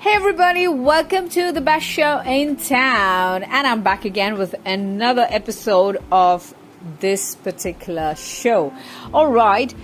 Hey everybody, welcome to the best show in town, and I'm back again with another episode of this particular show. Alright,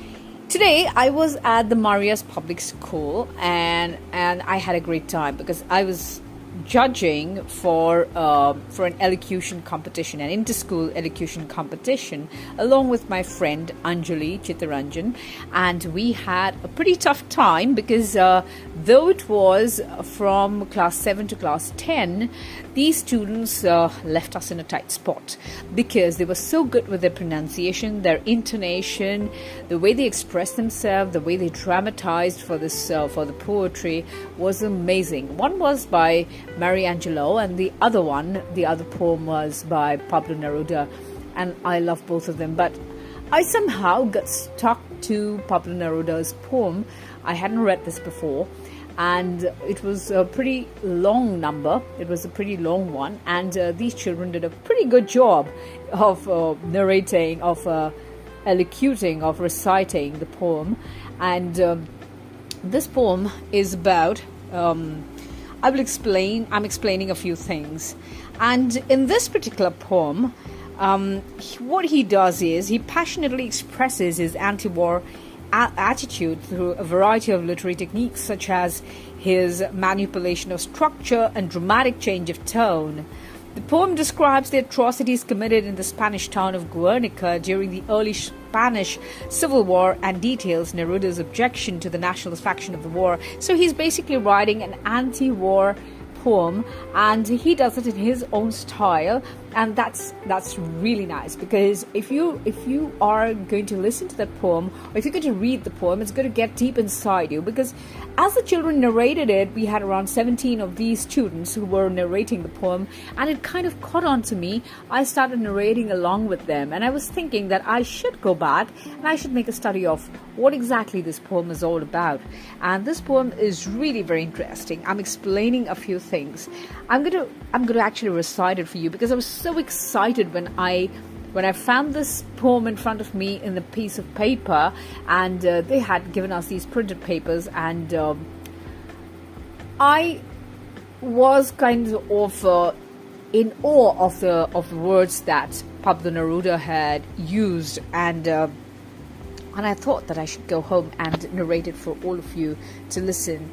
today I was at the Maria's Public School and I had a great time because I was judging for an elocution competition, an inter-school elocution competition, along with my friend Anjali Chittaranjan, and we had a pretty tough time because though it was from class 7 to class 10, these students left us in a tight spot because they were so good with their pronunciation, their intonation, the way they expressed themselves, the way they dramatized for the poetry was amazing. One was by Mary Angelo, and the other poem was by Pablo Neruda, and I love both of them. But I somehow got stuck to Pablo Neruda's poem. I hadn't read this before, and it was a pretty long number. It was a pretty long one, and these children did a pretty good job of narrating, of elocuting, of reciting the poem. And this poem is about I'm explaining a few things. And in this particular poem, what he does is he passionately expresses his anti-war attitude through a variety of literary techniques, such as his manipulation of structure and dramatic change of tone. The poem describes the atrocities committed in the Spanish town of Guernica during the early Spanish Civil War and details Neruda's objection to the nationalist faction of the war. So he's basically writing an anti-war poem, and he does it in his own style, and that's really nice, because if you are going to listen to that poem, or if you're going to read the poem, it's going to get deep inside you. Because as the children narrated it, we had around 17 of these students who were narrating the poem, and it kind of caught on to me. I started narrating along with them, and I was thinking that I should go back and I should make a study of what exactly this poem is all about. And this poem is really very interesting. I'm explaining a few things. I'm going to actually recite it for you, because I was so excited when I found this poem in front of me in a piece of paper, and they had given us these printed papers, and I was kind of in awe of the words that Pablo Neruda had used, and I thought that I should go home and narrate it for all of you to listen.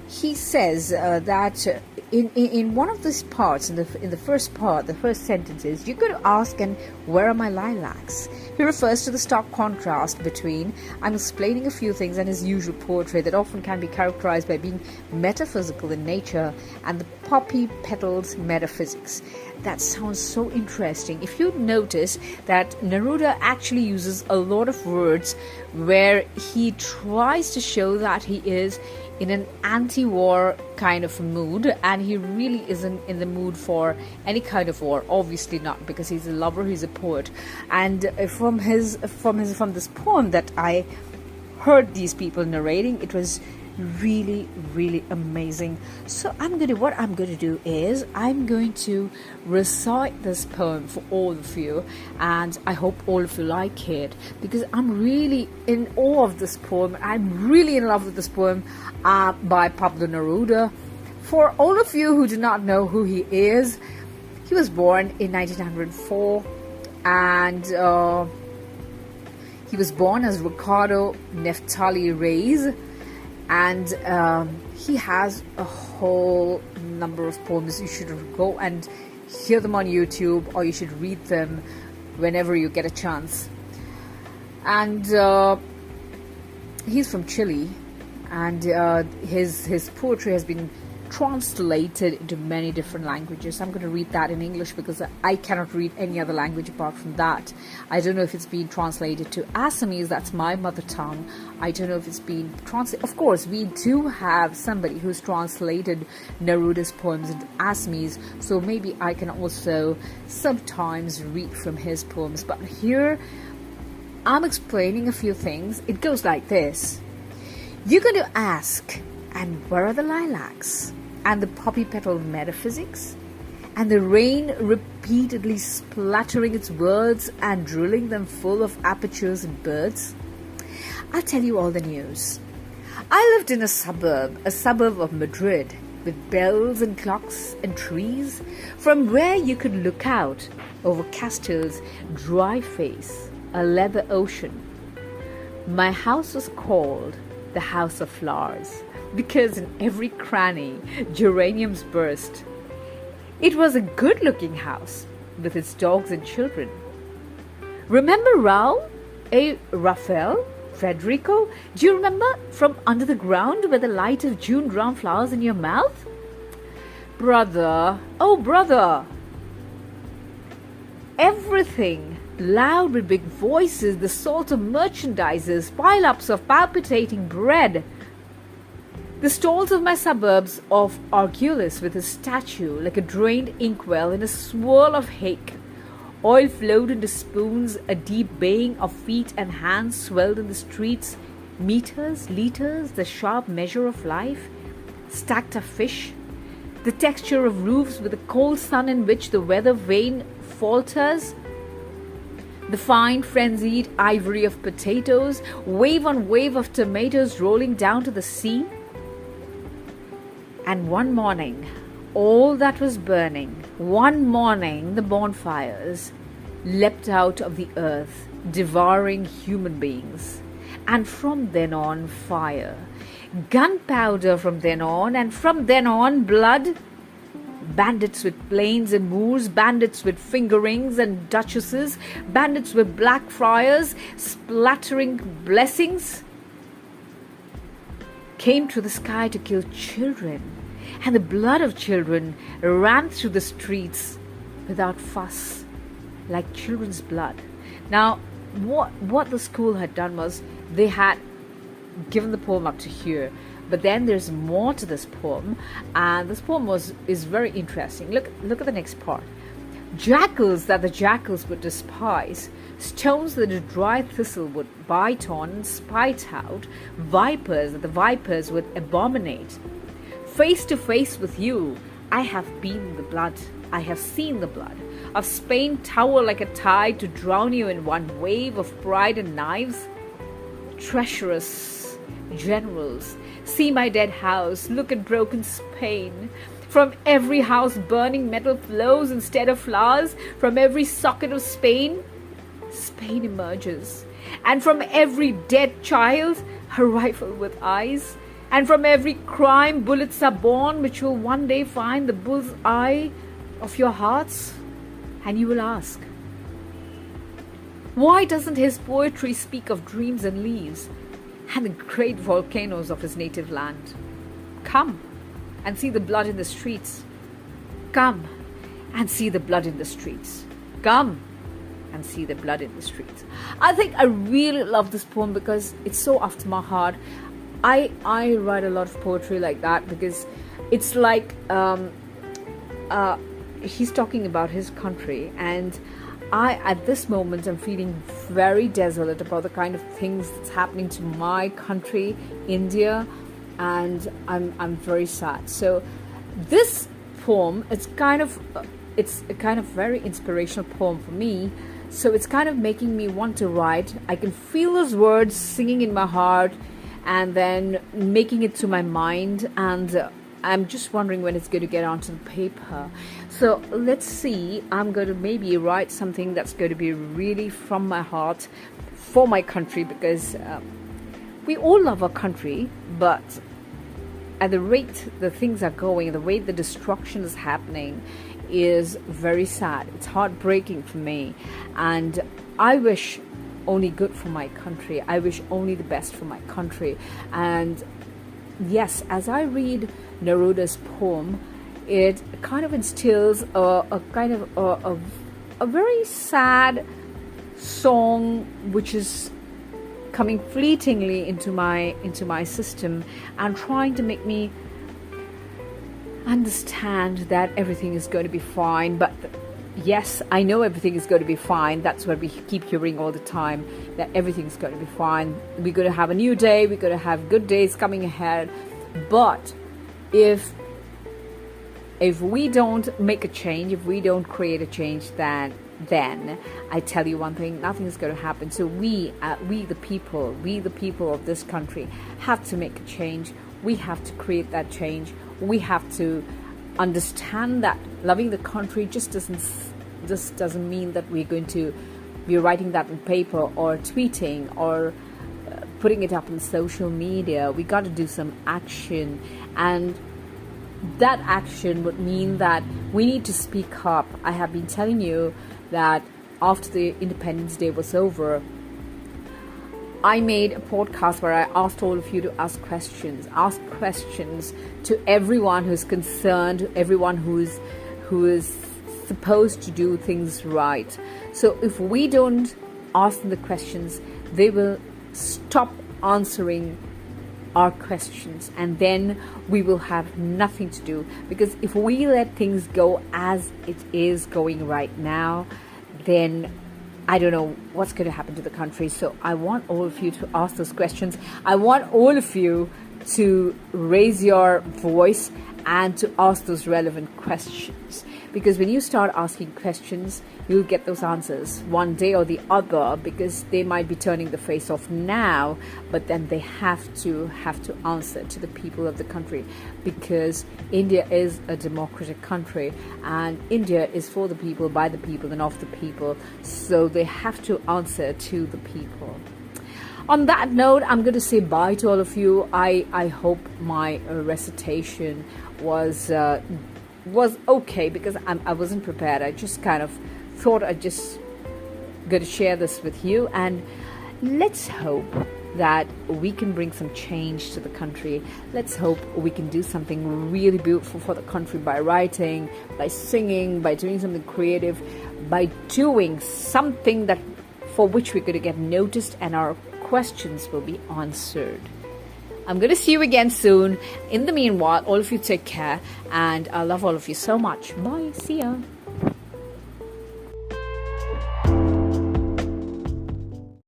He says that in one of these parts, in the first part, the first sentences, you're going to ask, and where are my lilacs? He refers to the stark contrast between I'm explaining a few things and his usual poetry that often can be characterized by being metaphysical in nature, and the poppy petals metaphysics. That sounds so interesting. If you notice that Neruda actually uses a lot of words where he tries to show that he is in an anti-war kind of mood, and he really isn't in the mood for any kind of war. Obviously not, because he's a lover, he's a poet. And from this poem that I heard these people narrating, it was really, really amazing. So what I'm going to do is I'm going to recite this poem for all of you, and I hope all of you like it, because I'm really in awe of this poem. I'm really in love with this poem by Pablo Neruda. For all of you who do not know who he is, he was born in 1904, and he was born as Ricardo Neftali Reyes. And he has a whole number of poems. You should go and hear them on YouTube, or you should read them whenever you get a chance. And he's from Chile, and his poetry has been translated into many different languages. I'm going to read that in English because I cannot read any other language apart from that. I don't know if it's been translated to Assamese. That's my mother tongue. I don't know if it's been translated. Of course, we do have somebody who's translated Neruda's poems into Assamese, so maybe I can also sometimes read from his poems. But here, I'm explaining a few things. It goes like this. You're going to ask, and where are the lilacs? And the poppy petal metaphysics? And the rain repeatedly splattering its words and drilling them full of apertures and birds? I'll tell you all the news. I lived in a suburb of Madrid, with bells and clocks and trees, from where you could look out over Castle's dry face, a leather ocean. My house was called the House of Flowers because in every cranny geraniums burst. It was a good-looking house with its dogs and children. Remember Raoul? Raphael? Federico? Do you remember from under the ground with the light of June drawn flowers in your mouth? Brother, oh brother! Everything loud with big voices, the salt of merchandisers, pile-ups of palpitating bread. The stalls of my suburbs of Argulis with a statue like a drained inkwell in a swirl of hake. Oil flowed into spoons, a deep baying of feet and hands swelled in the streets. Meters, liters, the sharp measure of life. Stacked of fish. The texture of roofs with the cold sun in which the weather vane falters. The fine frenzied ivory of potatoes, wave on wave of tomatoes rolling down to the sea. And one morning, all that was burning, one morning the bonfires leapt out of the earth, devouring human beings. And from then on, fire. Gunpowder from then on, and from then on, blood. Bandits with planes and moors, bandits with fingerings and duchesses, bandits with black friars, splattering blessings, came to the sky to kill children, and the blood of children ran through the streets without fuss, like children's blood. Now, what the school had done was they had given the poem up to here. But then there's more to this poem, and this poem is very interesting. Look at the next part. Jackals that the jackals would despise, stones that a dry thistle would bite on and spite out, vipers that the vipers would abominate. Face to face with you, I have been the blood, I have seen the blood of Spain tower like a tide to drown you in one wave of pride and knives. Treacherous generals, see my dead house, look at broken Spain. From every house burning metal flows instead of flowers. From every socket of Spain, Spain emerges. And from every dead child, a rifle with eyes. And from every crime, bullets are born, which will one day find the bull's eye of your hearts. And you will ask, why doesn't his poetry speak of dreams and leaves and the great volcanoes of his native land? Come and see the blood in the streets. Come and see the blood in the streets. Come and see the blood in the streets. I think I really love this poem because it's so after my heart. I write a lot of poetry like that because it's like he's talking about his country, and at this moment I'm feeling very desolate about the kind of things that's happening to my country, India, and I'm very sad. So this poem, it's a kind of very inspirational poem for me. So it's kind of making me want to write. I can feel those words singing in my heart and then making it to my mind, and I'm just wondering when it's going to get onto the paper. So let's see. I'm going to maybe write something that's going to be really from my heart for my country, because we all love our country, but at the rate the things are going, the way the destruction is happening is very sad. It's heartbreaking for me, and I wish only good for my country. I wish only the best for my country. And yes, as I read Neruda's poem, it kind of instills a kind of a very sad song which is coming fleetingly into my system and trying to make me understand that everything is going to be fine. But yes, I know everything is going to be fine. That's what we keep hearing all the time, that everything's going to be fine. We're going to have a new day. We're going to have good days coming ahead. But if we don't make a change, if we don't create a change, then I tell you one thing, nothing is going to happen. So we the people of this country have to make a change. we have to create that change. We have to understand that loving the country just doesn't mean that we're going to be writing that on paper or tweeting or putting it up on social media. We got to do some action, and that action would mean that we need to speak up. I have been telling you that after the Independence Day was over, I made a podcast where I asked all of you to ask questions to everyone who's concerned, everyone who is supposed to do things right. So if we don't ask them the questions, they will stop answering our questions, and then we will have nothing to do. Because if we let things go as it is going right now, then I don't know what's going to happen to the country. So I want all of you to ask those questions. I want all of you to raise your voice and to ask those relevant questions. Because when you start asking questions, you'll get those answers one day or the other, because they might be turning the face off now, but then they have to answer to the people of the country, because India is a democratic country and India is for the people, by the people and of the people. So they have to answer to the people. On that note, I'm going to say bye to all of you. I hope my recitation was okay, because I wasn't prepared. I just kind of thought I'd just going to share this with you, and let's hope that we can bring some change to the country. Let's hope we can do something really beautiful for the country by writing, by singing, by doing something creative, by doing something that for which we're going to get noticed and our questions will be answered. I'm going to see you again soon. In the meanwhile, all of you take care, and I love all of you so much. Bye. See ya.